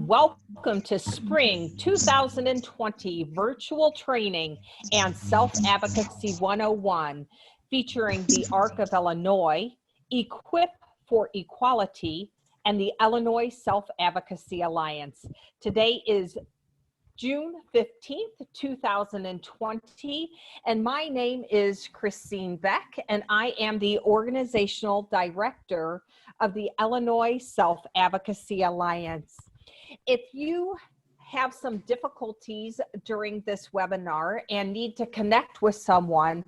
welcome to Spring 2020 Virtual Training and Self-Advocacy 101, featuring the ARC of Illinois, Equip for Equality, and the Illinois Self-Advocacy Alliance. Today is June 15th, 2020, and my name is Christine Beck, and I am the Organizational Director of the Illinois Self-Advocacy Alliance. If you have some difficulties during this webinar and need to connect with someone,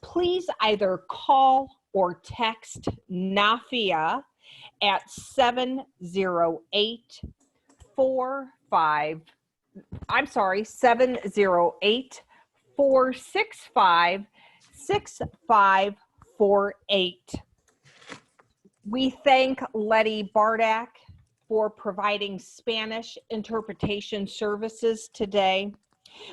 please either call or text NAFIA at 708-465-6548. We thank Letty Bardak for providing Spanish interpretation services today.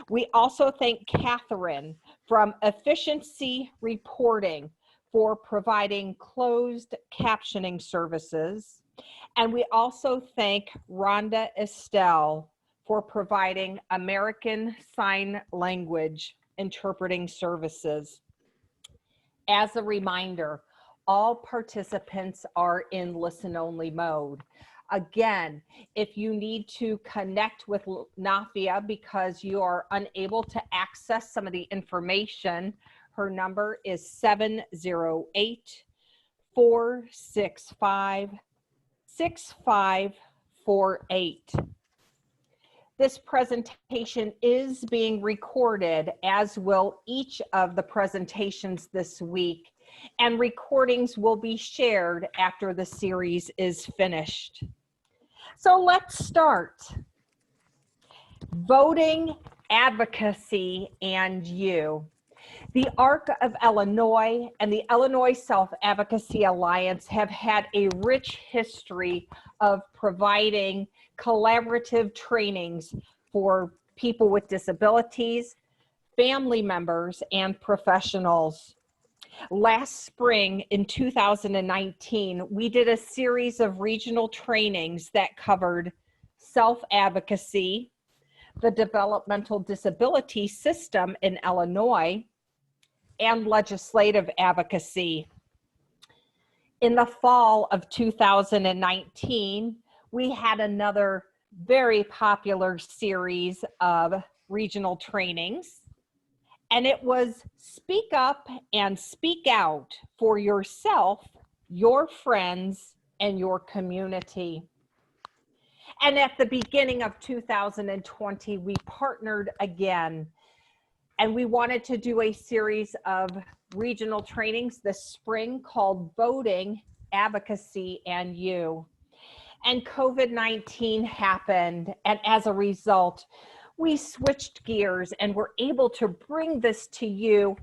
We also thank Catherine from Efficiency Reporting for providing closed captioning services. And we also thank Rhonda Estelle for providing American Sign Language interpreting services. As a reminder, all participants are in listen-only mode. Again, if you need to connect with NAFIA because you are unable to access some of the information, her number is 708-465-6548. This presentation is being recorded, as will each of the presentations this week, and recordings will be shared after the series is finished. So let's start. Voting, Advocacy, and You. The ARC of Illinois and the Illinois Self-Advocacy Alliance have had a rich history of providing collaborative trainings for people with disabilities, family members, and professionals. Last spring in 2019, we did a series of regional trainings that covered self-advocacy, the developmental disability system in Illinois, and legislative advocacy. In the fall of 2019, we had another very popular series of regional trainings, and it was Speak Up and Speak Out for yourself, your friends, and your community. And at the beginning of 2020, we partnered again, and we wanted to do a series of regional trainings this spring called Voting, Advocacy, and You. And COVID-19 happened, and as a result, we switched gears and were able to bring this to you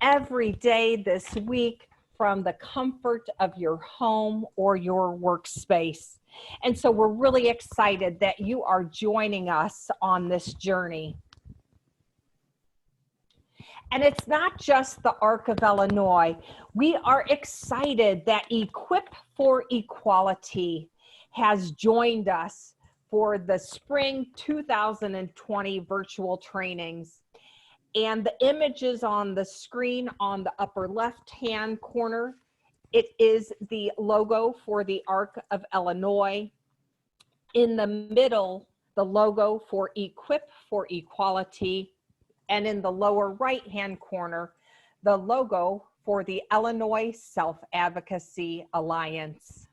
every day this week from the comfort of your home or your workspace. And so we're really excited that you are joining us on this journey. And it's not just the ARC of Illinois. We are excited that Equip for Equality has joined us for the spring 2020 virtual trainings. And the images on the screen on the upper left-hand corner, it is the logo for the ARC of Illinois. In the middle, the logo for Equip for Equality. And in the lower right-hand corner, the logo for the Illinois Self-Advocacy Alliance.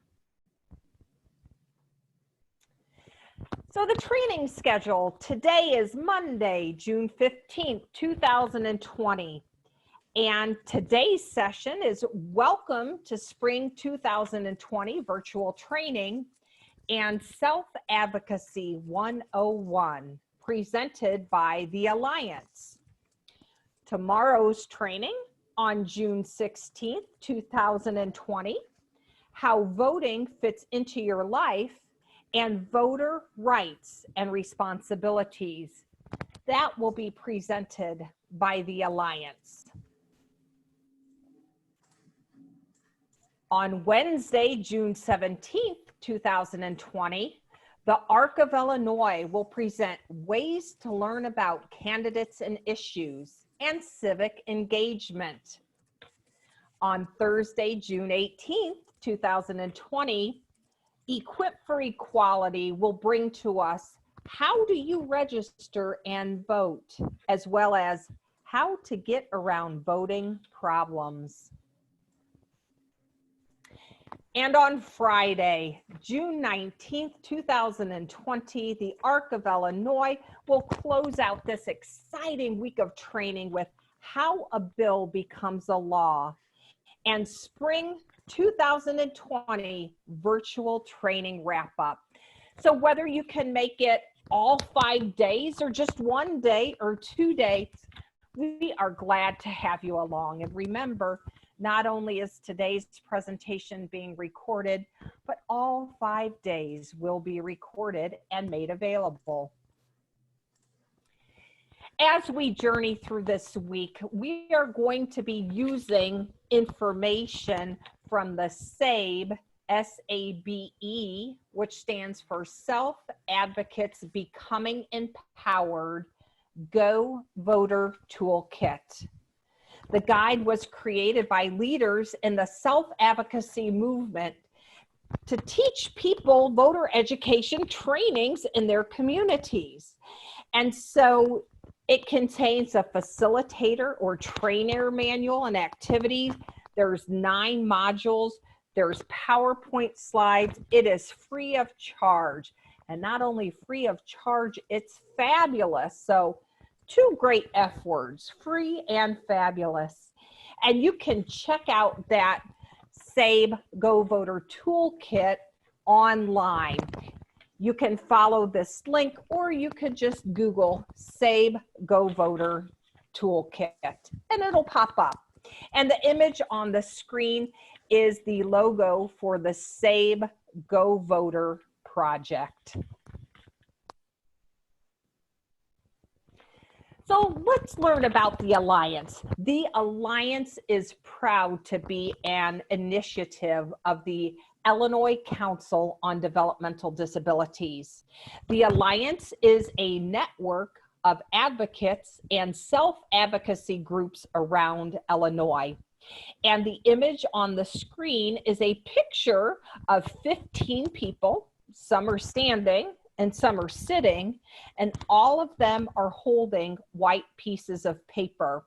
So the training schedule today is Monday, June 15th, 2020. And today's session is Welcome to Spring 2020 Virtual Training and Self-Advocacy 101, presented by the Alliance. Tomorrow's training on June 16th, 2020, How Voting Fits into Your Life and Voter Rights and Responsibilities. That will be presented by the Alliance. On Wednesday, June 17th, 2020, The ARC of Illinois will present ways to learn about candidates and issues and civic engagement. On Thursday, June 18th, 2020, Equip for Equality will bring to us how do you register and vote, as well as how to get around voting problems. And on Friday, June 19th, 2020, the ARC of Illinois will close out this exciting week of training with how a bill becomes a law and spring 2020 virtual training wrap up. So whether you can make it all 5 days or just 1 day or 2 days, we are glad to have you along. And remember, not only is today's presentation being recorded, but all 5 days will be recorded and made available. As we journey through this week, we are going to be using information from the SABE, S-A-B-E, which stands for Self-Advocates Becoming Empowered Go Voter Toolkit. The guide was created by leaders in the self-advocacy movement to teach people voter education trainings in their communities. And so it contains a facilitator or trainer manual and activities. There's 9 modules. There's PowerPoint slides. It is free of charge. And not only free of charge, it's fabulous. So 2 great F words, free and fabulous. And you can check out that SABE Go Voter Toolkit online. You can follow this link, or you could just Google SABE Go Voter Toolkit and it'll pop up. And the image on the screen is the logo for the SABE Go Voter project. So let's learn about the Alliance. The Alliance is proud to be an initiative of the Illinois Council on Developmental Disabilities. The Alliance is a network of advocates and self-advocacy groups around Illinois. And the image on the screen is a picture of 15 people. Some are standing and some are sitting, and all of them are holding white pieces of paper.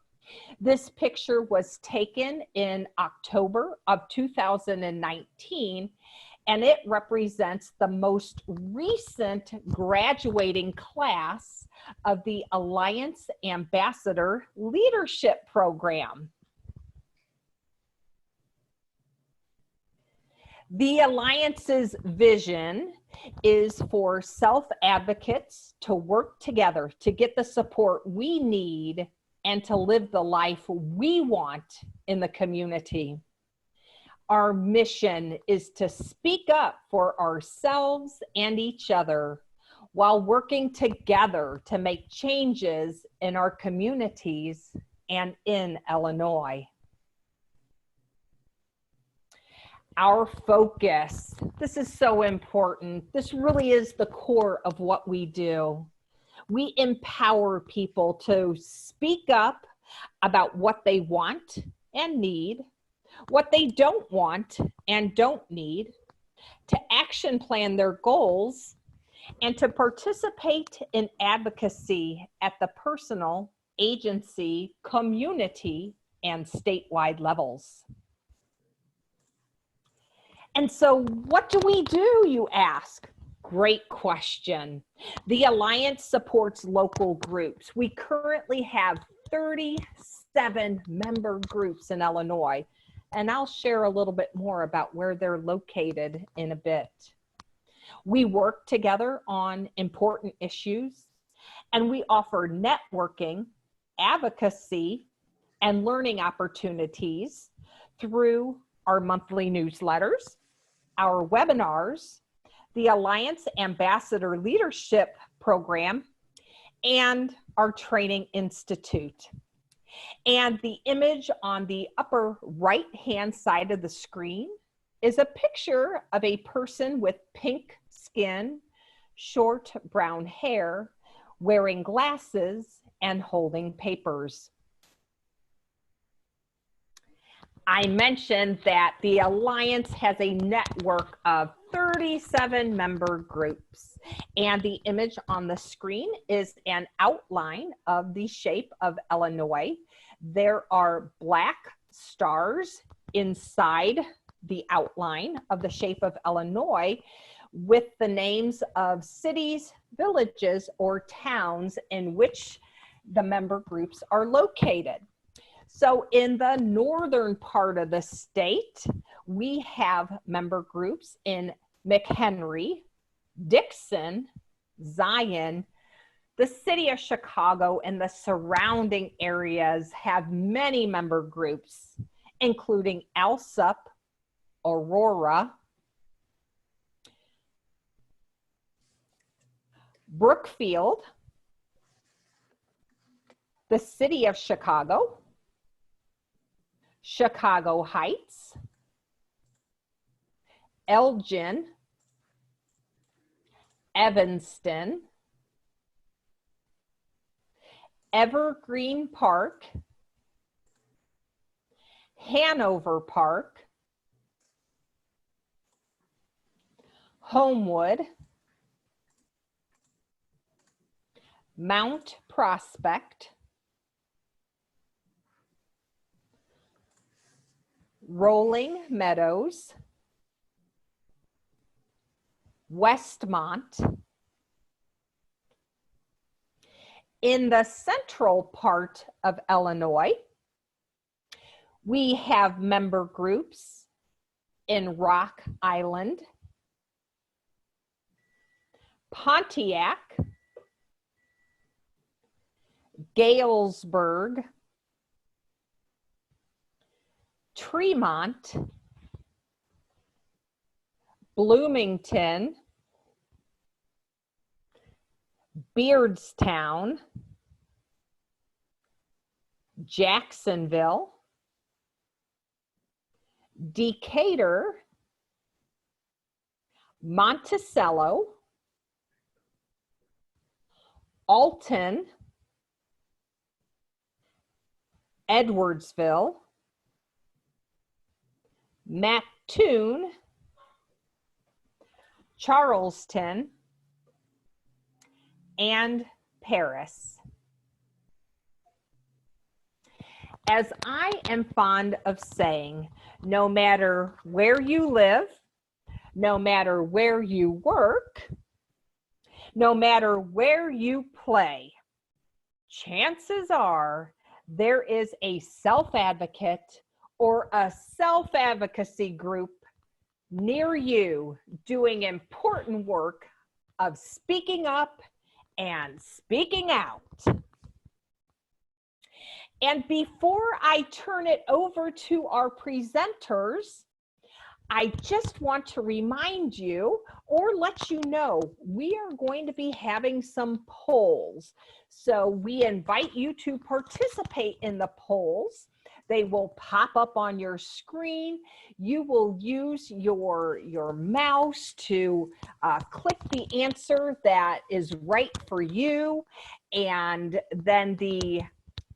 This picture was taken in October of 2019, and it represents the most recent graduating class of the Alliance Ambassador Leadership Program. The Alliance's vision is for self-advocates to work together to get the support we need and to live the life we want in the community. Our mission is to speak up for ourselves and each other while working together to make changes in our communities and in Illinois. Our focus, this is so important. This really is the core of what we do. We empower people to speak up about what they want and need, what they don't want and don't need, to action plan their goals, and to participate in advocacy at the personal, agency, community, and statewide levels. And so what do we do, you ask? Great question. The Alliance supports local groups. We currently have 37 member groups in Illinois, and I'll share a little bit more about where they're located in a bit. We work together on important issues, and we offer networking, advocacy, and learning opportunities through our monthly newsletters, our webinars, the Alliance Ambassador Leadership Program, and our Training Institute. And the image on the upper right-hand side of the screen is a picture of a person with pink skin, short brown hair, wearing glasses, and holding papers. I mentioned that the Alliance has a network of 37 member groups, and the image on the screen is an outline of the shape of Illinois. There are black stars inside the outline of the shape of Illinois with the names of cities, villages, or towns in which the member groups are located. So in the northern part of the state, we have member groups in McHenry, Dixon, Zion. The city of Chicago and the surrounding areas have many member groups, including Alsop, Aurora, Brookfield, the city of Chicago, Chicago Heights, Elgin, Evanston, Evergreen Park, Hanover Park, Homewood, Mount Prospect, Rolling Meadows, Westmont. In the central part of Illinois, we have member groups in Rock Island, Pontiac, Galesburg, Tremont, Bloomington, Beardstown, Jacksonville, Decatur, Monticello, Alton, Edwardsville, Mattoon, Charleston, and Paris. As I am fond of saying, no matter where you live, no matter where you work, no matter where you play, chances are there is a self-advocate or a self-advocacy group near you doing important work of speaking up and speaking out. And before I turn it over to our presenters, I just want to remind you or let you know we are going to be having some polls. So we invite you to participate in the polls. They will pop up on your screen. You will use your mouse to click the answer that is right for you, and then the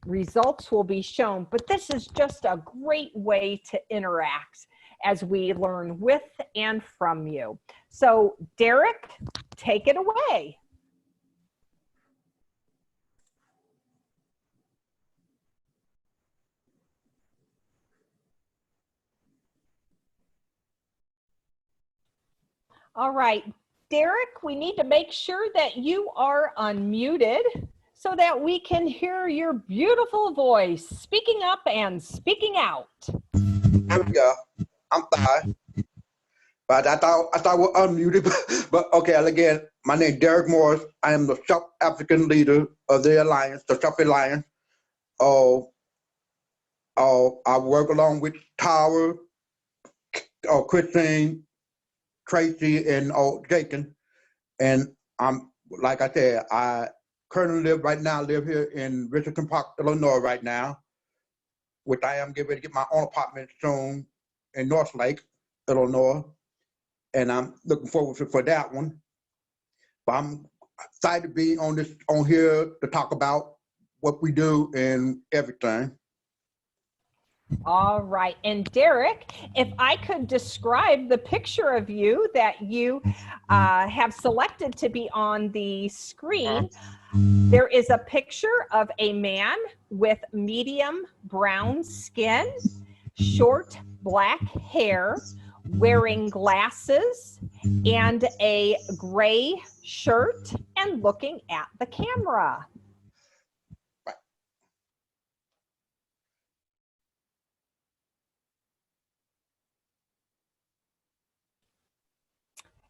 results will be shown. But this is just a great way to interact as we learn with and from you. So Derek, take it away. All right, Derek, we need to make sure that you are unmuted so that we can hear your beautiful voice speaking up and speaking out. There we go. I'm sorry. But I thought we're unmuted. But okay, again, my name is Derek Morris. I am the Self-Advocate leader of the Alliance, the Self-Alliance. I work along with Tower, Christine, Tracy, and Jason. And I'm, like I said, I currently live here in Richardson Park, Illinois right now, which I am getting ready to get my own apartment soon in North Lake, Illinois. And I'm looking forward for that one. I'm excited to be on here to talk about what we do and everything. All right. And Derek, if I could describe the picture of you that you have selected to be on the screen, there is a picture of a man with medium brown skin, short black hair, wearing glasses and a gray shirt and looking at the camera.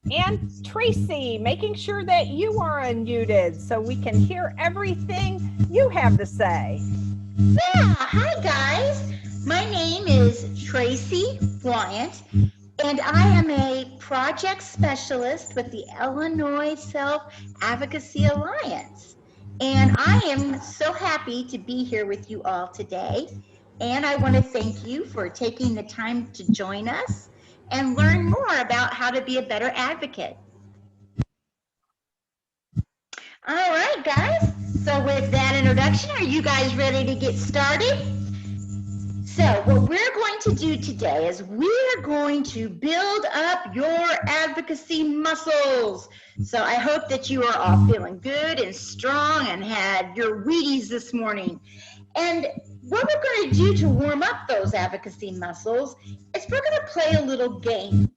And Tracy, making sure that you are unmuted so we can hear everything you have to say. Yeah, hi guys. My name is Tracy Bryant, and I am a project specialist with the Illinois Self-Advocacy Alliance. And I am so happy to be here with you all today. And I want to thank you for taking the time to join us and learn more about how to be a better advocate. All right, guys. So with that introduction, are you guys ready to get started? So what we're going to do today is we're going to build up your advocacy muscles. So I hope that you are all feeling good and strong and had your Wheaties this morning. And what we're going to do to warm up those advocacy muscles is we're going to play a little game.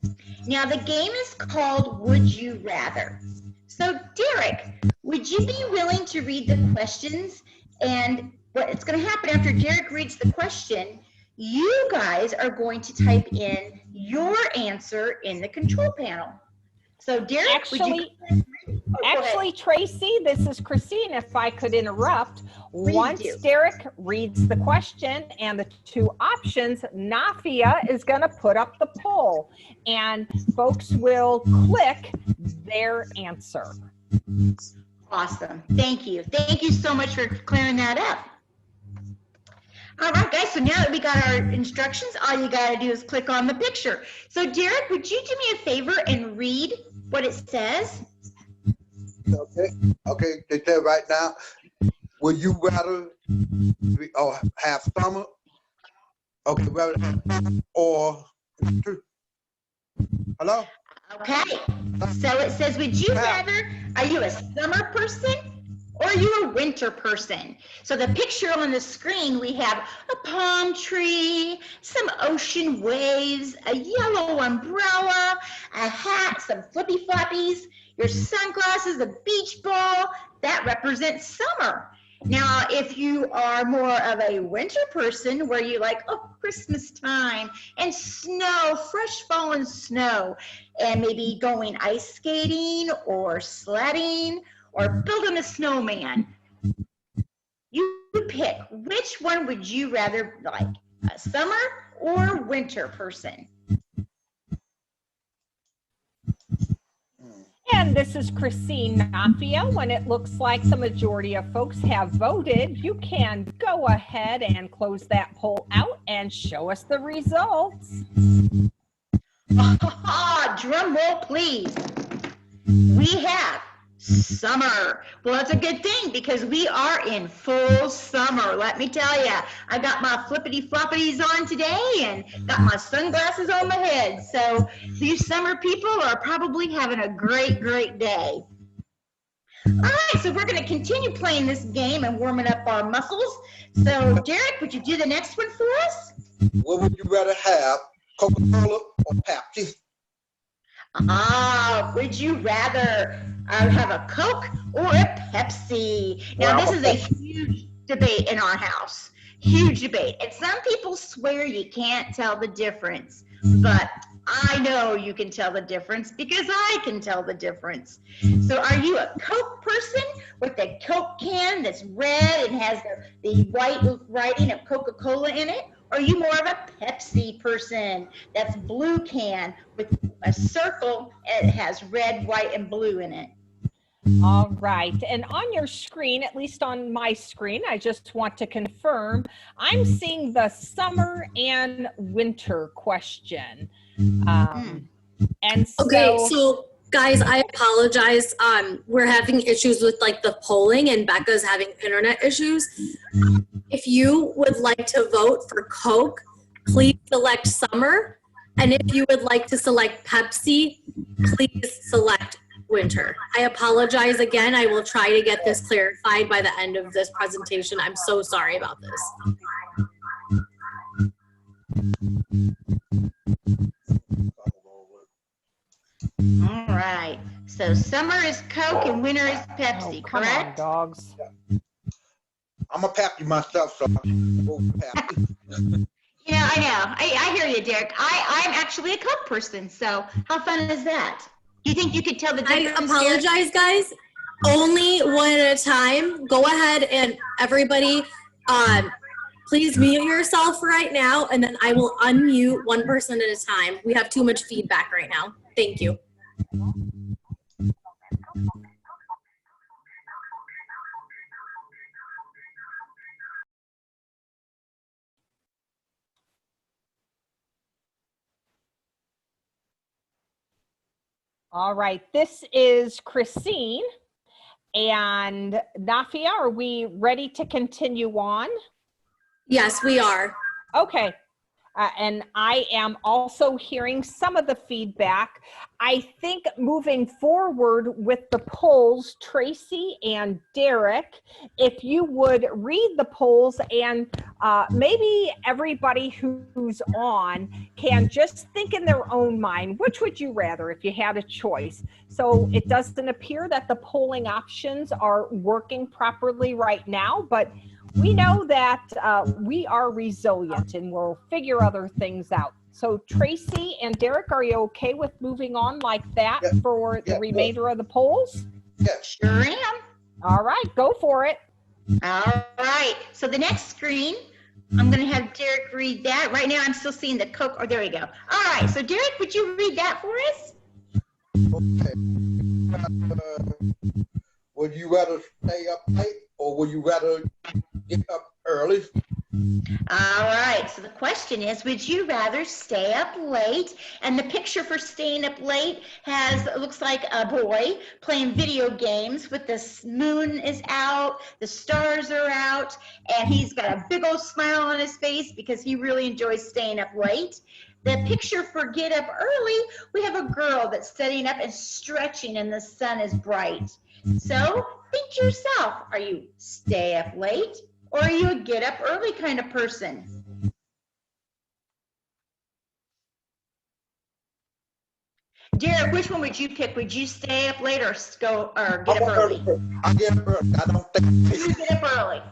Now the game is called Would You Rather? So Derek, would you be willing to read the questions? And what's going to happen after Derek reads the question, you guys are going to type in your answer in the control panel. So Derek, Actually, Tracy, this is Christine. If I could interrupt, once Derek reads the question and the two options, Nafia is going to put up the poll and folks will click their answer. Awesome. Thank you. Thank you so much for clearing that up. All right, guys, so now that we got our instructions, all you got to do is click on the picture. So Derek, would you do me a favor and read what it says? Okay, they say right now, would you rather have summer, or, hello? Okay, so it says, would you rather, are you a summer person or are you a winter person? So the picture on the screen, we have a palm tree, some ocean waves, a yellow umbrella, a hat, some flippy floppies, your sunglasses, a beach ball, that represents summer. Now, if you are more of a winter person where you like, oh, Christmas time and snow, fresh fallen snow, and maybe going ice skating or sledding or building a snowman, you pick, which one would you rather like, a summer or winter person? And this is Christine Nafia. When it looks like the majority of folks have voted, you can go ahead and close that poll out and show us the results. Drum roll, please. We have summer. Well, that's a good thing because we are in full summer. Let me tell you, I got my flippity floppities on today and got my sunglasses on my head. So these summer people are probably having a great, great day. All right, so we're going to continue playing this game and warming up our muscles. So Derek, would you do the next one for us? What would you rather have, Coca-Cola or Pepsi? Would you rather have a Coke or a Pepsi? Now, this is a huge debate in our house. Huge debate. And some people swear you can't tell the difference. But I know you can tell the difference because I can tell the difference. So are you a Coke person with a Coke can that's red and has the white writing of Coca-Cola in it? Or are you more of a Pepsi person that's blue can with a circle and it has red, white, and blue in it? All right, and on your screen, at least on my screen, I just want to confirm, I'm seeing the summer and winter question. And so, okay, so Guys, I apologize. We're having issues with like the polling, and Becca's having internet issues. If you would like to vote for Coke, please select Summer. And if you would like to select Pepsi, please select Winter. I apologize again. I will try to get this clarified by the end of this presentation. I'm so sorry about this. All right. So summer is Coke and winter is Pepsi, Come correct? on, dogs. I'm a Pepsi myself, so I'm Pepsi. Yeah, I know. I hear you, Derek. I'm actually a Coke person, so how fun is that? Do you think you could tell the I difference? apologize, guys. Only one at a time. Go ahead and everybody, please mute yourself right now, and then I will unmute one person at a time. We have too much feedback right now. Thank you. All right, this is Christine. And Nafia, are we ready to continue on? Yes, we are. Okay. And I am also hearing some of the feedback. I think moving forward with the polls, Tracy and Derek, if you would read the polls, and maybe everybody who's on can just think in their own mind, which would you rather if you had a choice? So it doesn't appear that the polling options are working properly right now, but we know that we are resilient and we'll figure other things out. So Tracy and Derek, are you okay with moving on like that for the remainder of the polls? Yes. Sure am. All right, go for it. All right. So the next screen, I'm going to have Derek read that. Right now I'm still seeing the Coke. Oh, there we go. All right. So Derek, would you read that for us? Okay. Would you rather stay up late or would you rather get up early? All right, so the question is, would you rather stay up late? And the picture for staying up late looks like a boy playing video games with the moon is out, the stars are out, and he's got a big old smile on his face because he really enjoys staying up late. The picture for get up early, we have a girl that's sitting up and stretching and the sun is bright. So think to yourself, are you stay up late or are you a get up early kind of person? Derek, which one would you pick? Would you stay up late or get up early? I get up early. I don't think You get up early.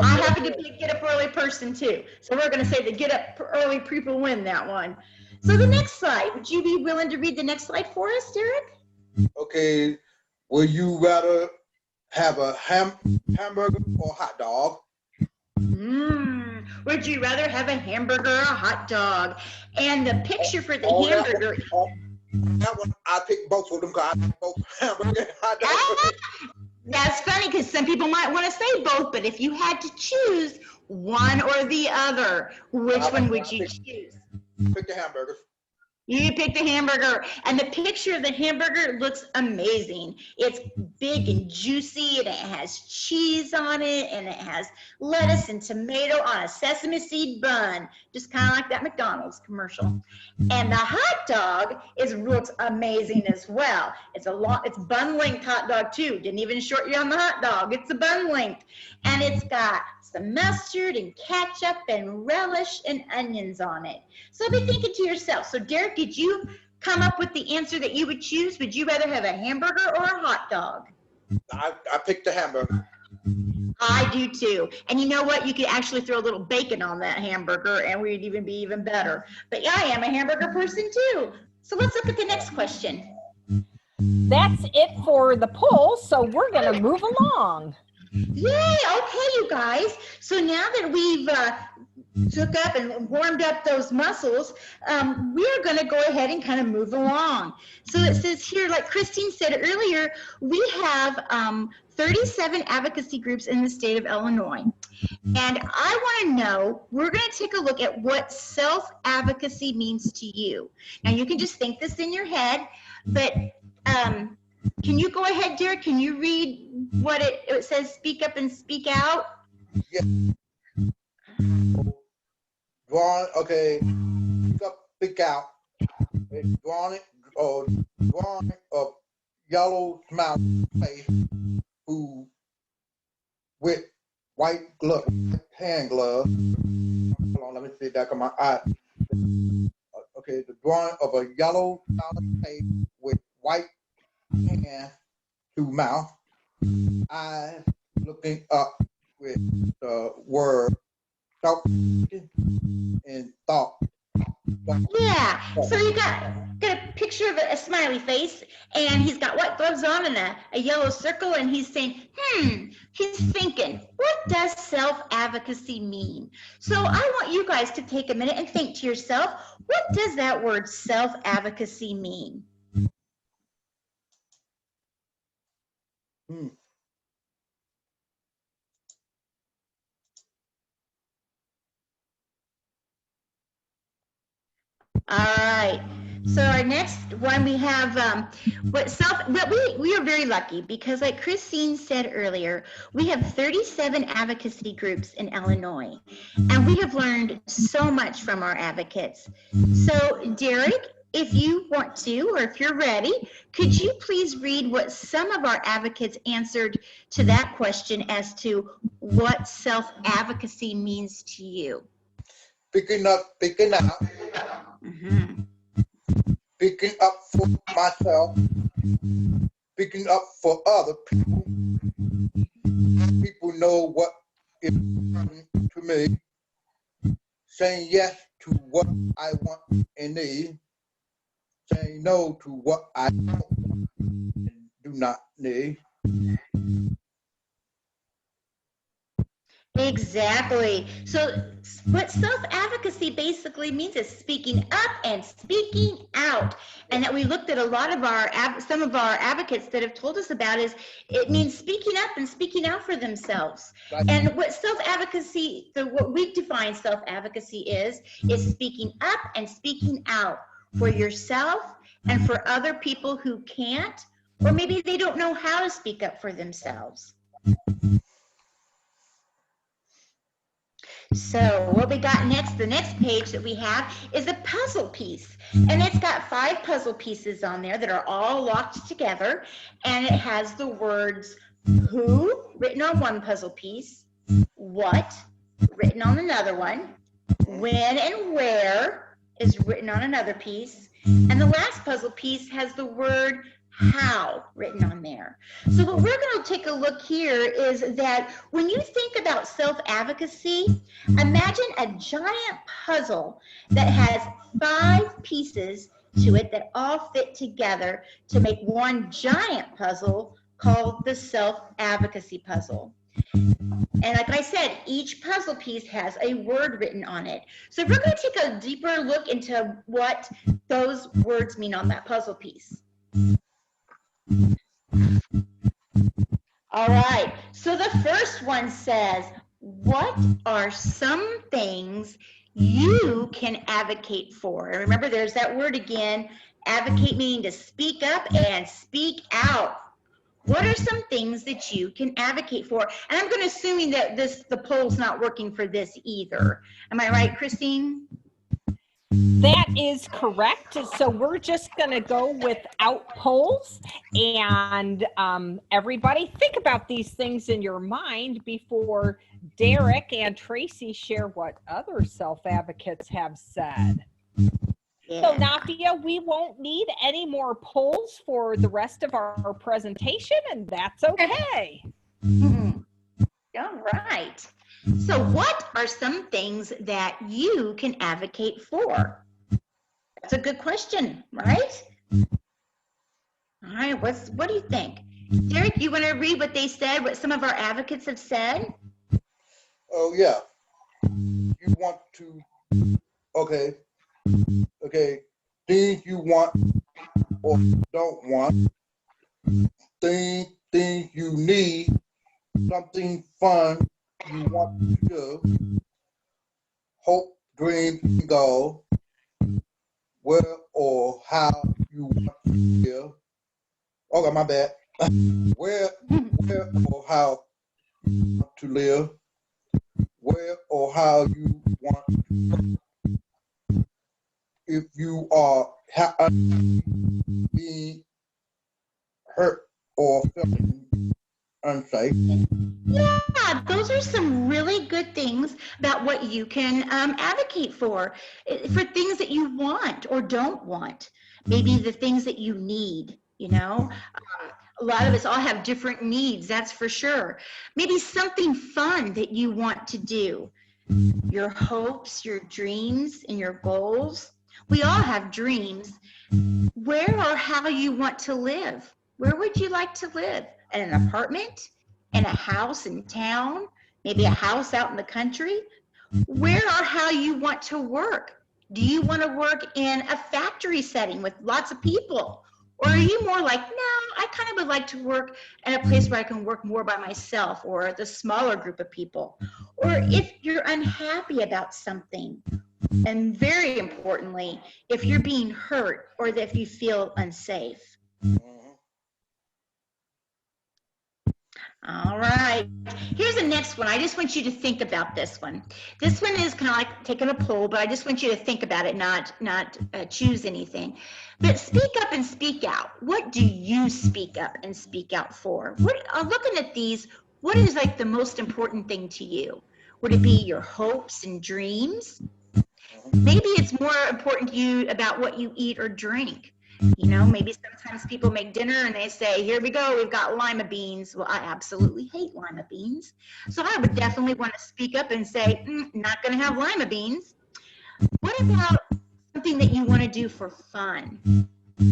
I happen to be a get up early person too. So we're going to say the get up early people win that one. So the next slide, would you be willing to read the next slide for us, Derek? Okay. Would you rather have a hamburger or hot dog? Would you rather have a hamburger or a hot dog? And the picture for the hamburger. That one, I pick both of them because I like both hamburger and hot dog. That's funny because some people might want to say both, but if you had to choose one or the other, which one would you choose? Pick the hamburger. You pick the hamburger, and the picture of the hamburger looks amazing. It's big and juicy, and it has cheese on it, and it has lettuce and tomato on a sesame seed bun, just kind of like that McDonald's commercial. And the hot dog looks amazing as well. It's bun length hot dog too. Didn't even short you on the hot dog. It's a bun length, and it's got some mustard and ketchup and relish and onions on it. So be thinking to yourself, so Derek, did you come up with the answer that you would choose? Would you rather have a hamburger or a hot dog? I picked the hamburger. I do too. And you know what? You could actually throw a little bacon on that hamburger and we'd even be even better. But yeah, I am a hamburger person too. So let's look at the next question. That's it for the poll, so we're going to move along. Yay, okay, you guys. So now that we've took up and warmed up those muscles, we are going to go ahead and kind of move along. So it says here, like Christine said earlier, we have 37 advocacy groups in the state of Illinois. And I want to know, we're going to take a look at what self-advocacy means to you. Now, you can just think this in your head, but Can you go ahead, Derek? Can you read what it says? Speak up and speak out. Yeah. Drawing, okay, speak out. It's drawing of yellow smile face who with white glove, hand glove. Hold on, let me see that. Come on, okay, the drawing of a yellow smiley face with white hand to mouth, eyes looking up with the word self and thought. Yeah, so you got a picture of a smiley face, and he's got white gloves on and a yellow circle, and he's saying, he's thinking, what does self-advocacy mean? So I want you guys to take a minute and think to yourself, what does that word self-advocacy mean? All right. So our next one we have we are very lucky because like Christine said earlier, we have 37 advocacy groups in Illinois, and we have learned so much from our advocates. So Derek, if you want to, or if you're ready, could you please read what some of our advocates answered to that question as to what self-advocacy means to you? Picking out, picking up for myself, picking up for other people. People know what is important to me. Saying yes to what I want and need. Saying no to what I don't want and do not need. Exactly. So what self-advocacy basically means is speaking up and speaking out. And that we looked at a lot of some of our advocates that have told us about is it means speaking up and speaking out for themselves. Right. And what self-advocacy, what we define self-advocacy is speaking up and speaking out for yourself and for other people who can't, or maybe they don't know how to speak up for themselves. So what we got next, the next page that we have is a puzzle piece. And it's got 5 puzzle pieces on there that are all locked together. And it has the words who written on one puzzle piece, what written on another one, when and where is written on another piece. And the last puzzle piece has the word how written on there. So what we're going to take a look here is that when you think about self-advocacy, imagine a giant puzzle that has 5 pieces to it that all fit together to make one giant puzzle called the self-advocacy puzzle. And like I said, each puzzle piece has a word written on it. So we're going to take a deeper look into what those words mean on that puzzle piece. All right, so the first one says, what are some things you can advocate for? And remember, there's that word again, advocate meaning to speak up and speak out. What are some things that you can advocate for? And I'm going to assuming that the poll's not working for this either. Am I right, Christine? That is correct. So we're just going to go without polls, and everybody think about these things in your mind before Derek and Tracy share what other self-advocates have said. Yeah. So Nadia, we won't need any more polls for the rest of our presentation, and that's okay. All right. So what are some things that you can advocate for? That's a good question, right? All right, what do you think? Derek, you want to read what they said, what some of our advocates have said? Oh, yeah. You want to, okay, things you want or don't want, things you need, something fun you want to do, hope, dream, goal, where or how you want to live, Okay, my bad. Where or how you want to live, where or how you want to, if you are being hurt or feeling unsafe. Yeah, those are some really good things about what you can advocate for things that you want or don't want. Maybe the things that you need, you know. A lot of us all have different needs, that's for sure. Maybe something fun that you want to do. Your hopes, your dreams, and your goals. We all have dreams. Where or how you want to live. Where would you like to live? In an apartment? In a house in town? Maybe a house out in the country? Where or how you want to work? Do you want to work in a factory setting with lots of people? Or are you more like, no, I kind of would like to work in a place where I can work more by myself or the smaller group of people? Or if you're unhappy about something, and very importantly, if you're being hurt or if you feel unsafe. All right, here's the next one. I just want you to think about this one. This one is kind of like taking a poll, but I just want you to think about it, not choose anything. But speak up and speak out. What do you speak up and speak out for? Looking at these, what is like the most important thing to you? Would it be your hopes and dreams? Maybe it's more important to you about what you eat or drink. You know, maybe sometimes people make dinner and they say, here we go, we've got lima beans. Well, I absolutely hate lima beans. So I would definitely want to speak up and say, not going to have lima beans. What about something that you want to do for fun?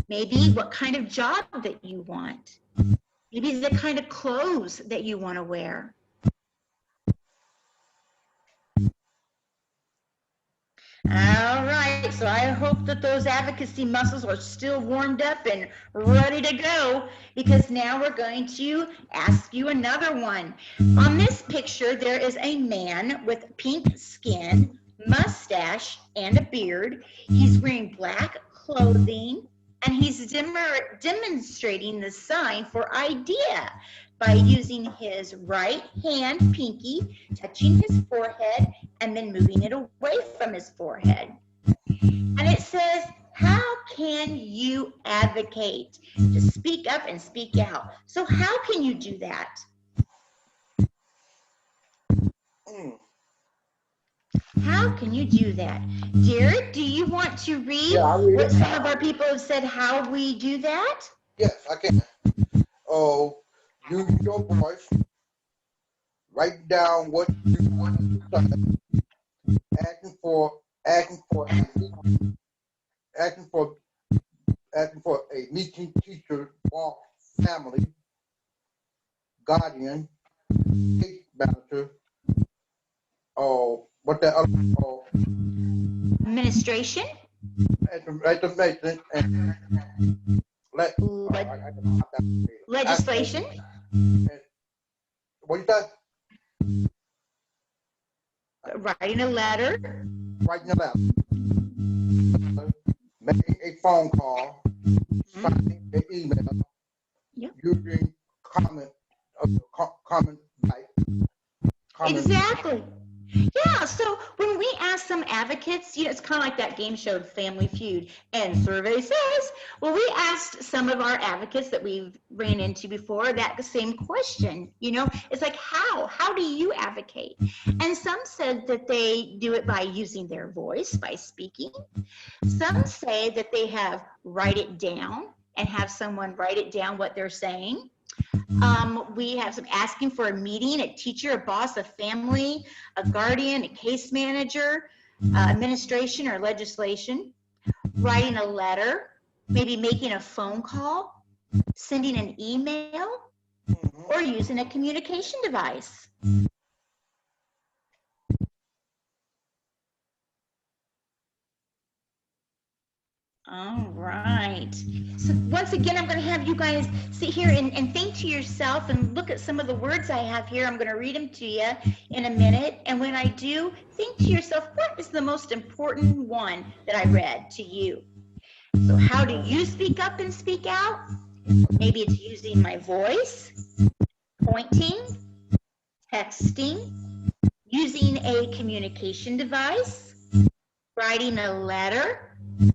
Maybe what kind of job that you want. Maybe the kind of clothes that you want to wear. All right, so I hope that those advocacy muscles are still warmed up and ready to go, because now we're going to ask you another one. On this picture, there is a man with pink skin, mustache, and a beard. He's wearing black clothing, and he's demonstrating the sign for idea by using his right hand pinky, touching his forehead, and then moving it away from his forehead. And it says, how can you advocate? To speak up and speak out. So how can you do that? How can you do that? Derek, do you want to read what some of our people have said how we do that? Yes, I can. Oh, use your voice. Write down what you want to say. Asking for a meeting, teacher, boss, family, guardian, case manager, or what the other Administration. Administration and Legislation. What you say? Writing a letter. Writing a letter. Making a phone call. Signing an email. Yep. Using comment Exactly. Yeah, so when we ask some advocates, you know, it's kind of like that game show Family Feud, and survey says, well, we asked some of our advocates that we've ran into before that same question, you know, it's like, how do you advocate? And some said that they do it by using their voice, by speaking. Some say that they have write it down and have someone write it down what they're saying. We have some asking for a meeting, a teacher, a boss, a family, a guardian, a case manager, administration or legislation, writing a letter, maybe making a phone call, sending an email, or using a communication device. All right. So once again, I'm going to have you guys sit here and think to yourself and look at some of the words I have here. I'm going to read them to you in a minute. And when I do, think to yourself, what is the most important one that I read to you? So how do you speak up and speak out? Maybe it's using my voice, pointing, texting, using a communication device, writing a letter,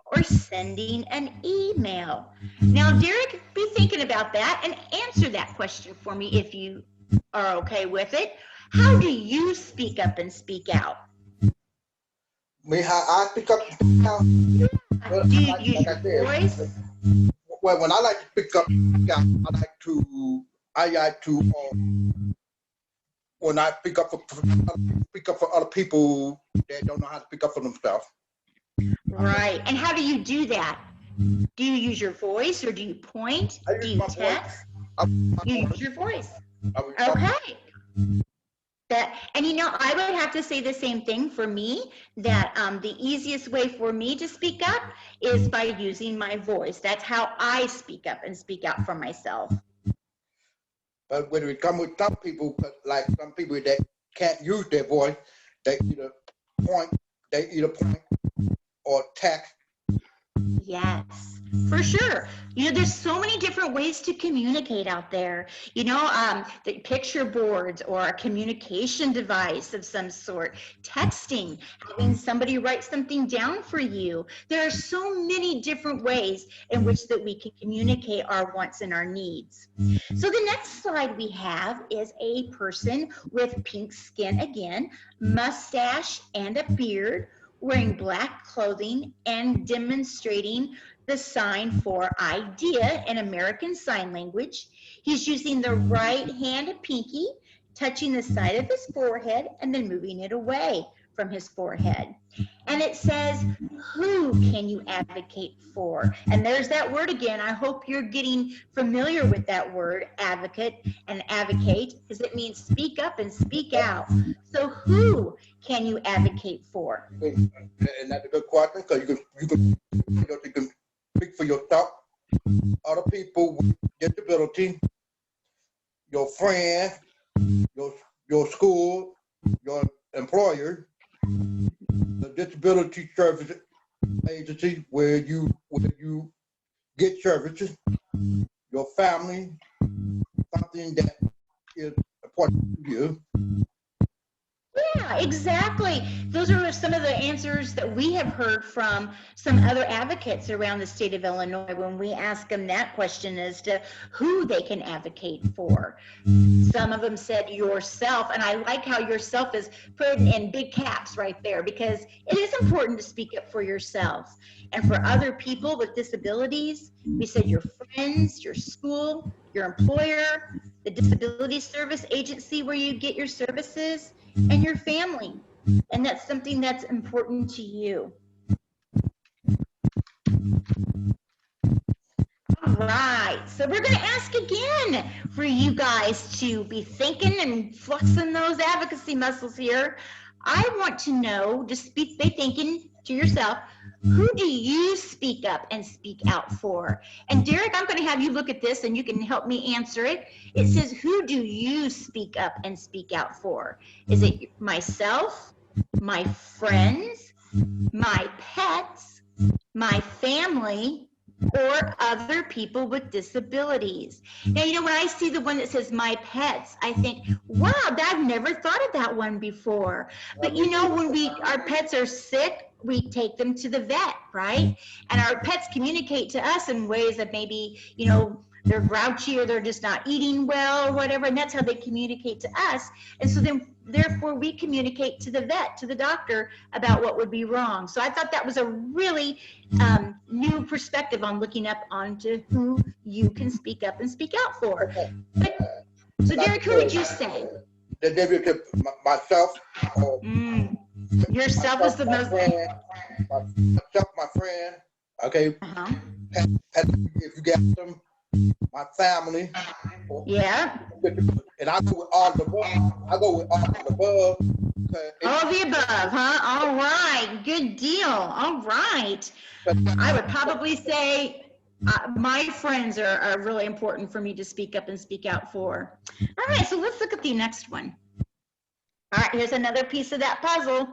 or sending an email. Now, Derek, be thinking about that and answer that question for me if you are okay with it. How do you speak up and speak out? Me, how I speak up and speak out? Well, Do you like use I your said, voice? well, when I like to speak up, I like to, when I speak up for other people that don't know how to speak up for themselves. Right. And how do you do that? Do you use your voice, or do you point? I Do use you my voice. text? You use your voice. I was- Okay. And you know, I would have to say the same thing for me, that the easiest way for me to speak up is by using my voice. That's how I speak up and speak out for myself. But when we come with some people, like some people that can't use their voice, they either point or text. Yes, for sure. You know, there's so many different ways to communicate out there. You know, the picture boards or a communication device of some sort, texting, having somebody write something down for you. There are so many different ways in which that we can communicate our wants and our needs. So the next slide we have is a person with pink skin again, mustache and a beard, wearing black clothing and demonstrating the sign for idea in American Sign Language. He's using the right hand pinky, touching the side of his forehead and then moving it away from his forehead. And it says, who can you advocate for? And there's that word again. I hope you're getting familiar with that word, advocate and advocate, because it means speak up and speak out. So who can you advocate for? And that's a good question, because you can speak for yourself, other people with disability, your friend, your school, your employer, the disability service agency where you get services, your family, something that is important to you. Yeah, exactly. Those are some of the answers that we have heard from some other advocates around the state of Illinois when we ask them that question as to who they can advocate for. Some of them said yourself, and I like how yourself is put in big caps right there, because it is important to speak up for yourself. And for other people with disabilities, we said your friends, your school, your employer, the disability service agency where you get your services, and your family. And that's something that's important to you. All right, so we're going to ask again for you guys to be thinking and flexing those advocacy muscles here. I want to know, just be thinking to yourself, who do you speak up and speak out for? And Derek, I'm going to have you look at this and you can help me answer it. It says, who do you speak up and speak out for? Is it myself, my friends, my pets, my family, or other people with disabilities? Now, you know, when I see the one that says my pets, I think, wow, I've never thought of that one before. But you know, when our pets are sick, we take them to the vet, right? And our pets communicate to us in ways that maybe, you know, they're grouchy or they're just not eating well or whatever, and that's how they communicate to us. And so then, therefore, we communicate to the vet, to the doctor, about what would be wrong. So I thought that was a really new perspective on looking up onto who you can speak up and speak out for. But, so Derek, who would you say? Myself. Yourself is the most. Myself, my friend. Okay. If you get them, my family. Yeah. And I go with all the above. All the above, huh? All right. Good deal. All right. I would probably say my friends are really important for me to speak up and speak out for. All right. So let's look at the next one. All right. Here's another piece of that puzzle.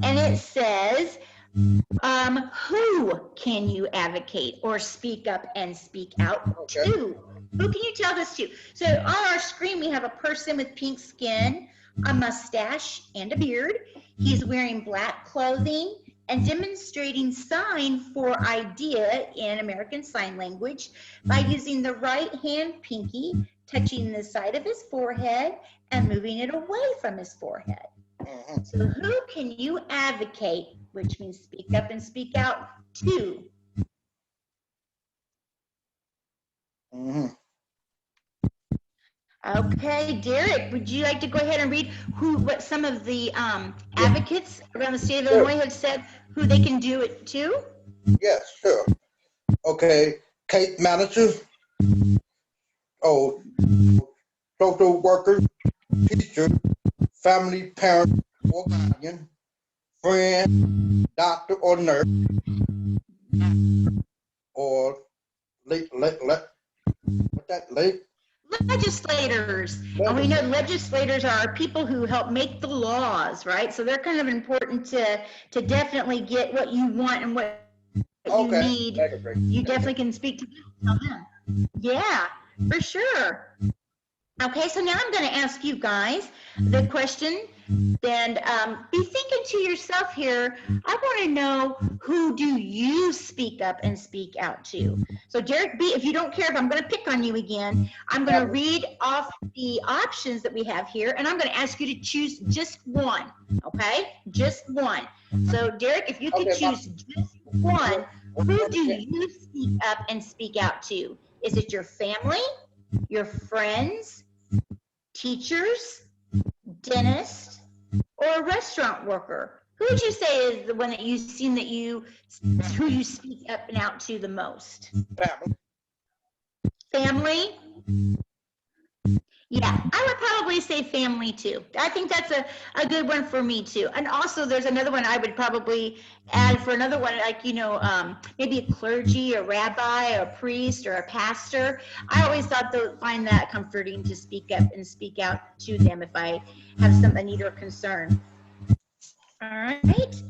And it says, Who can you advocate or speak up and speak out to? Who can you tell this to? So on our screen, we have a person with pink skin, a mustache, and a beard. He's wearing black clothing and demonstrating sign for idea in American Sign Language by using the right hand pinky, touching the side of his forehead and moving it away from his forehead. So who can you advocate, which means speak up and speak out to? Okay, Derek, would you like to go ahead and read what some of the advocates around the state of Illinois have said who they can do it to? Yes, sure. Okay, Kate Manager. Oh, social worker, teacher, family, parent, or guardian, friend, doctor or nurse, or Legislators. And we know legislators are people who help make the laws, right? So they're kind of important to definitely get what you want and what you need. You definitely can speak to them. Yeah, for sure. Okay, so now I'm going to ask you guys the question. Then be thinking to yourself here, I want to know, who do you speak up and speak out to? So Derek B, if you don't care if I'm going to pick on you again, I'm going to read off the options that we have here, and I'm going to ask you to choose just one, okay? Just one. So Derek, if you could choose just one, who do you speak up and speak out to? Is it your family, your friends, teachers, dentist, or a restaurant worker? Who would you say is the one that you've seen who you speak up and out to the most? Family? Yeah, I would probably say family too. I think that's a good one for me too. And also there's another one I would probably add for another one, like, maybe a clergy, a rabbi, a priest, or a pastor. I always find that comforting to speak up and speak out to them if I have some need or concern. All right.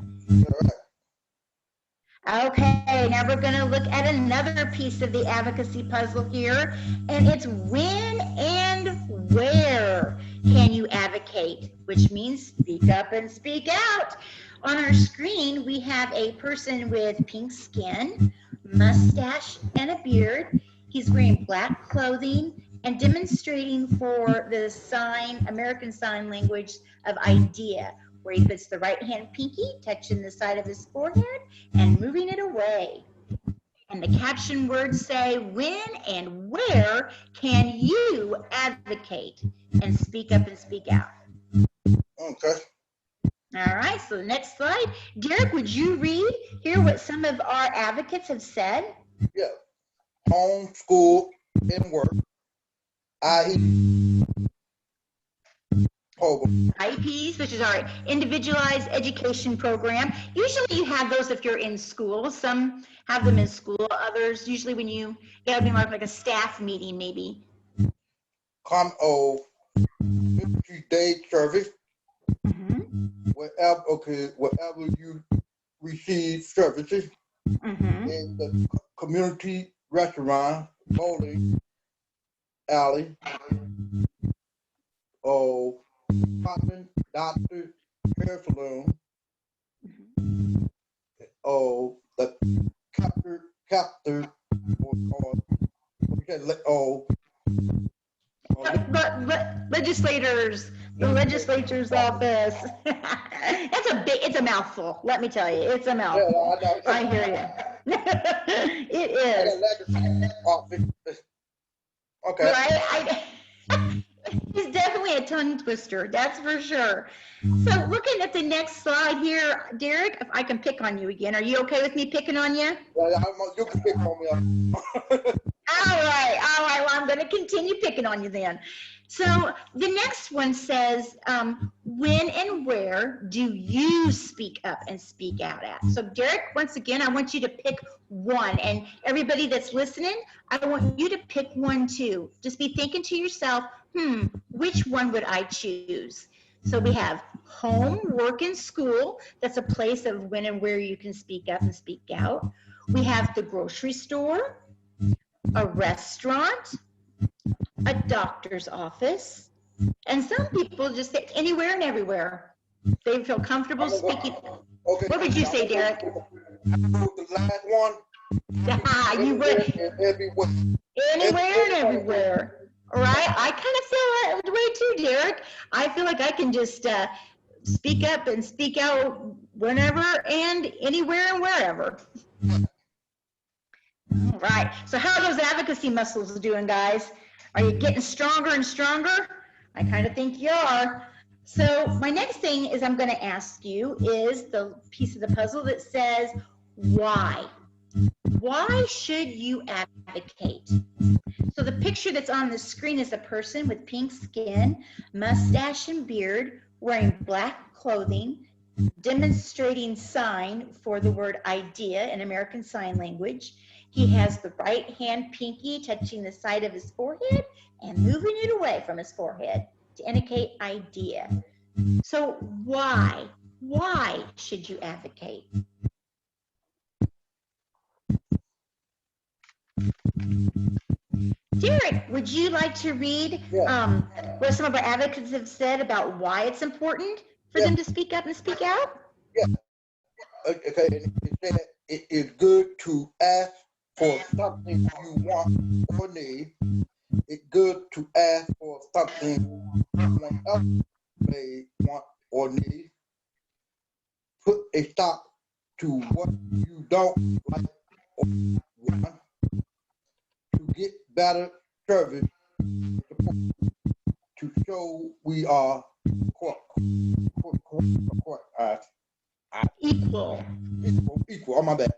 Okay, now we're going to look at another piece of the advocacy puzzle here, and it's when and where can you advocate, which means speak up and speak out. On our screen, we have a person with pink skin, mustache, and a beard. He's wearing black clothing and demonstrating for the American Sign Language of idea, where he puts the right hand pinky touching the side of his forehead and moving it away. And the caption words say, when and where can you advocate and speak up and speak out? Okay. All right, so the next slide. Derek, would you hear what some of our advocates have said? Yeah. Home, school, and work. IEPs, which is our individualized education program. Usually you have those if you're in school. Some have them in school. Others, usually when you get more like a staff meeting, maybe. Community day service. Mm-hmm. Wherever you receive services, in the community restaurant, bowling alley, shopping, doctor, hair salon, the legislators, the legislature's office. It's a mouthful. Let me tell you, it's a mouthful. Yeah, I hear you. It is. Okay. Right? He's definitely a tongue twister, that's for sure. So looking at the next slide here, Derek, if I can pick on you again, are you okay with me picking on you? Yeah, you can pick on me. All right, well, I'm going to continue picking on you then. So the next one says, when and where do you speak up and speak out at? So Derek, once again, I want you to pick one, and everybody that's listening, I want you to pick one too. Just be thinking to yourself, which one would I choose? So we have home, work, and school. That's a place of when and where you can speak up and speak out. We have the grocery store, a restaurant, a doctor's office, and some people just say anywhere and everywhere. They feel comfortable speaking. Okay. What would you say, Derek? The last one. You would Everywhere. anywhere and everywhere. All right, I kind of feel that way too, Derek. I feel like I can just speak up and speak out whenever and anywhere and wherever. All right, so how are those advocacy muscles doing, guys? Are you getting stronger and stronger? I kind of think you are. So my next thing is I'm going to ask you is the piece of the puzzle that says why. Why should you advocate? So the picture that's on the screen is a person with pink skin, mustache and beard, wearing black clothing, demonstrating sign for the word idea in American Sign Language. He has the right hand pinky touching the side of his forehead and moving it away from his forehead to indicate idea. So why should you advocate? Derek, would you like to read what some of our advocates have said about why it's important for them to speak up and speak out? Yeah. Okay. It said it is good to ask for something you want or need. It's good to ask for something someone else may want or need. Put a stop to what you don't like or want. To get better service to show we are Equal. Equal. Oh, my bad.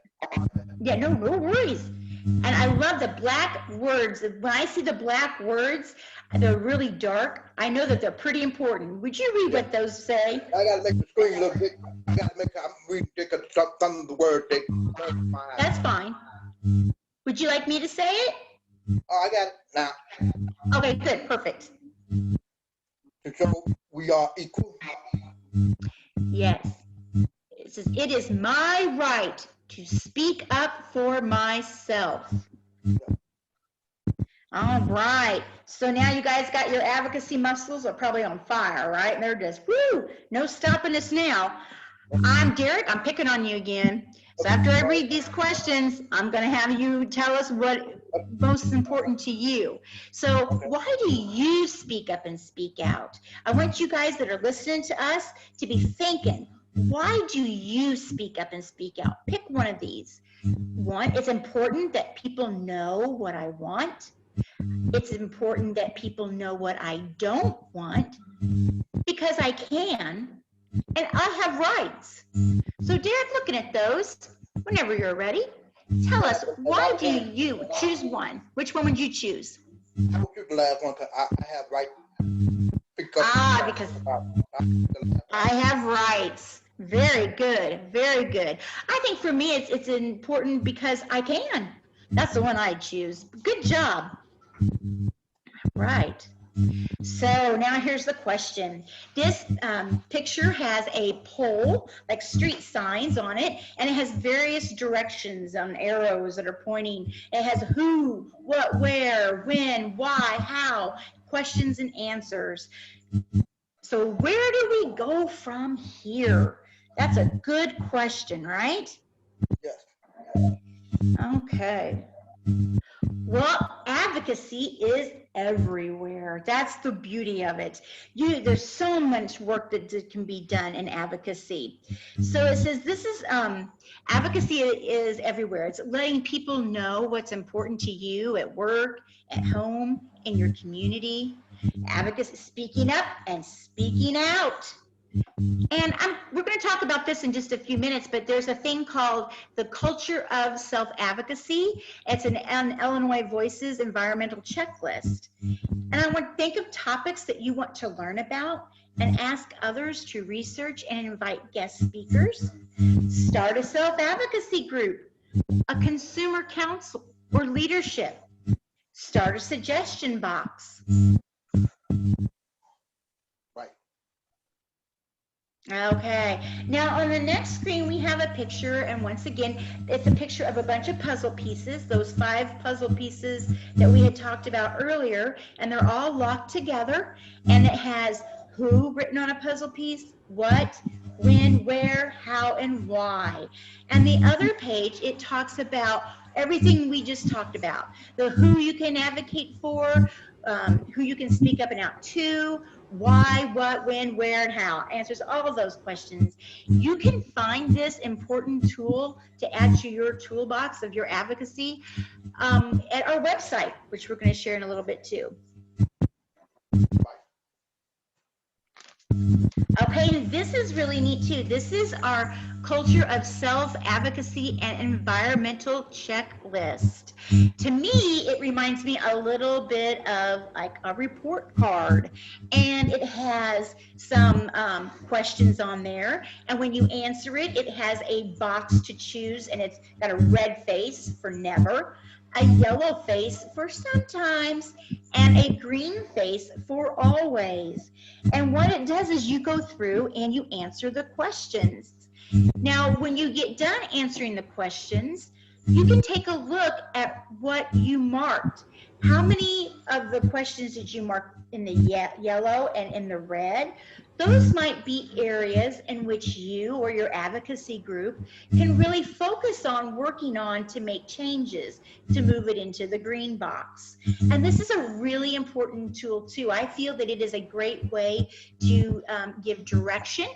Yeah, no worries. And I love the black words. When I see the black words, they're really dark. I know that they're pretty important. Would you read what those say? I gotta make the screen a little bit. I gotta make sure I'm reading some of the words. That's fine. Would you like me to say it? Oh, I got it now. Okay, good, perfect. To show we are equal. Yes. It says, it is my right to speak up for myself. All right. So now you guys got your advocacy muscles are probably on fire, right? And they're just, woo, no stopping us now. I'm Derek. I'm picking on you again. So after I read these questions, I'm going to have you tell us what most important to you. So why do you speak up and speak out? I want you guys that are listening to us to be thinking, why do you speak up and speak out? Pick one of these. One, it's important that people know what I want. It's important that people know what I don't want because I can and I have rights. So Derek, looking at those, whenever you're ready, tell us, why do you choose one? Which one would you choose? I will choose the last one because I have rights. Because I have rights. Very good, very good. I think for me it's important because I can. That's the one I choose. Good job. Right. So now here's the question. This picture has a pole, like street signs on it, and it has various directions on arrows that are pointing. It has who, what, where, when, why, how, questions and answers. So where do we go from here? That's a good question, right? Yes. Okay. Well, advocacy is everywhere. That's the beauty of it. There's so much work that can be done in advocacy. So it says this is advocacy is everywhere. It's letting people know what's important to you at work, at home, in your community. Advocacy, speaking up and speaking out. And we're going to talk about this in just a few minutes, but there's a thing called the culture of self-advocacy. It's an Illinois Voices environmental checklist. And I want to think of topics that you want to learn about and ask others to research and invite guest speakers. Start a self-advocacy group, a consumer council, or leadership. Start a suggestion box. Right. Okay, now on the next screen we have a picture, and once again it's a picture of a bunch of puzzle pieces, those 5 puzzle pieces that we had talked about earlier, and they're all locked together, and it has who written on a puzzle piece, what, when, where, how, and why. And the other page, it talks about everything we just talked about, the who you can advocate for, who you can speak up and out to, why, what, when, where, and how. Answers all of those questions. You can find this important tool to add to your toolbox of your advocacy at our website, which we're going to share in a little bit too. Okay, this is really neat too. This is our culture of self-advocacy and environmental checklist. To me, it reminds me a little bit of like a report card, and it has some questions on there, and when you answer it, it has a box to choose, and it's got a red face for never, a yellow face for sometimes, and a green face for always. And what it does is you go through and you answer the questions. Now, when you get done answering the questions, you can take a look at what you marked. How many of the questions did you mark in the yellow and in the red? Those might be areas in which you or your advocacy group can really focus on working on to make changes, to move it into the green box. And this is a really important tool too. I feel that it is a great way to give direction.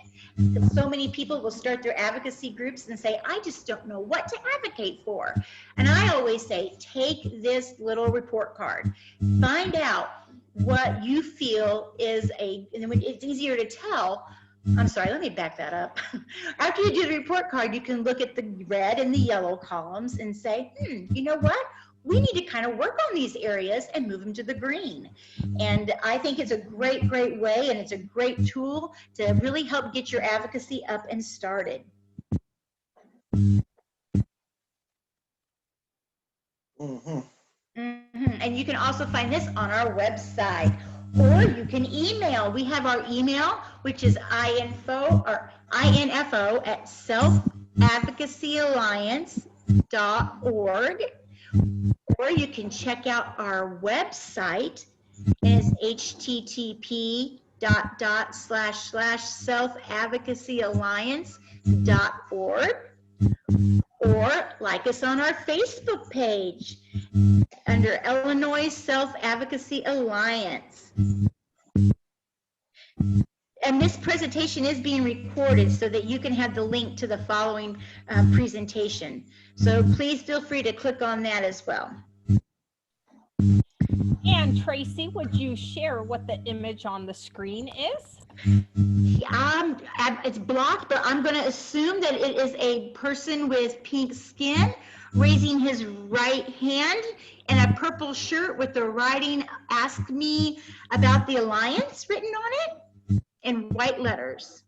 So many people will start their advocacy groups and say, I just don't know what to advocate for. And I always say, take this little report card, find out what you feel is and it's easier to tell. I'm sorry, let me back that up. After you do the report card, you can look at the red and the yellow columns and say, you know what? We need to kind of work on these areas and move them to the green. And I think it's a great, great way, and it's a great tool to really help get your advocacy up and started. And you can also find this on our website, or you can email. We have our email, which is info at selfadvocacyalliance.org, or you can check out our website. It's http://selfadvocacyalliance.org, or like us on our Facebook page under Illinois Self-Advocacy Alliance. And this presentation is being recorded so that you can have the link to the following presentation. So please feel free to click on that as well. And Tracy, would you share what the image on the screen is? It's blocked, but I'm going to assume that it is a person with pink skin raising his right hand in a purple shirt with the writing, "Ask Me About the Alliance" written on it in white letters.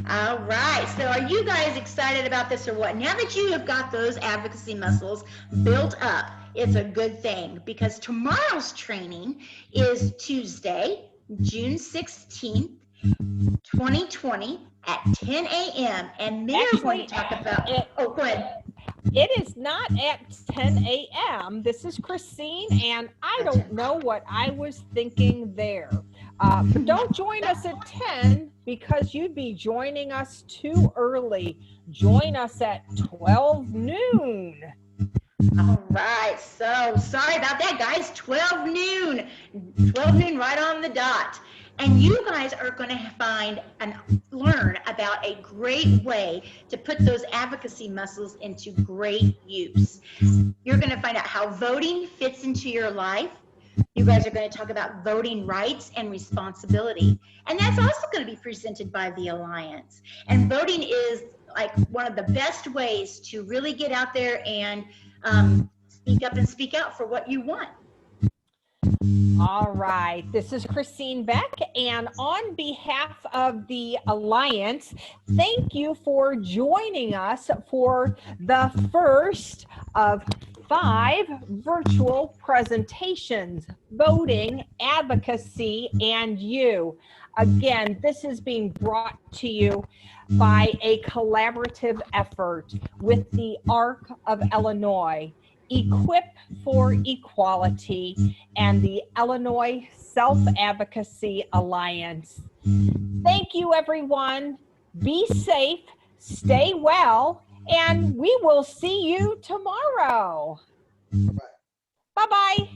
All right, so are you guys excited about this or what? Now that you have got those advocacy muscles built up, it's a good thing, because tomorrow's training is Tuesday, June 16th, 2020 at 10 a.m. And they're going to talk about, go ahead. It is not at 10 a.m. This is Christine, and I don't know what I was thinking there. But don't join us at 10 because you'd be joining us too early. Join us at 12 noon. All right, so sorry about that, guys. 12 noon right on the dot. And you guys are going to find and learn about a great way to put those advocacy muscles into great use. You're going to find out how voting fits into your life. You guys are going to talk about voting rights and responsibility. And that's also going to be presented by the Alliance. And voting is like one of the best ways to really get out there and speak up and speak out for what you want. All right, this is Christine Beck, and on behalf of the Alliance, thank you for joining us for the first of 5 virtual presentations, voting, advocacy, and you. Again, this is being brought to you by a collaborative effort with the ARC of Illinois, Equip for Equality, and the Illinois Self-Advocacy Alliance. Thank you, everyone. Be safe, stay well, and we will see you tomorrow. Bye-bye.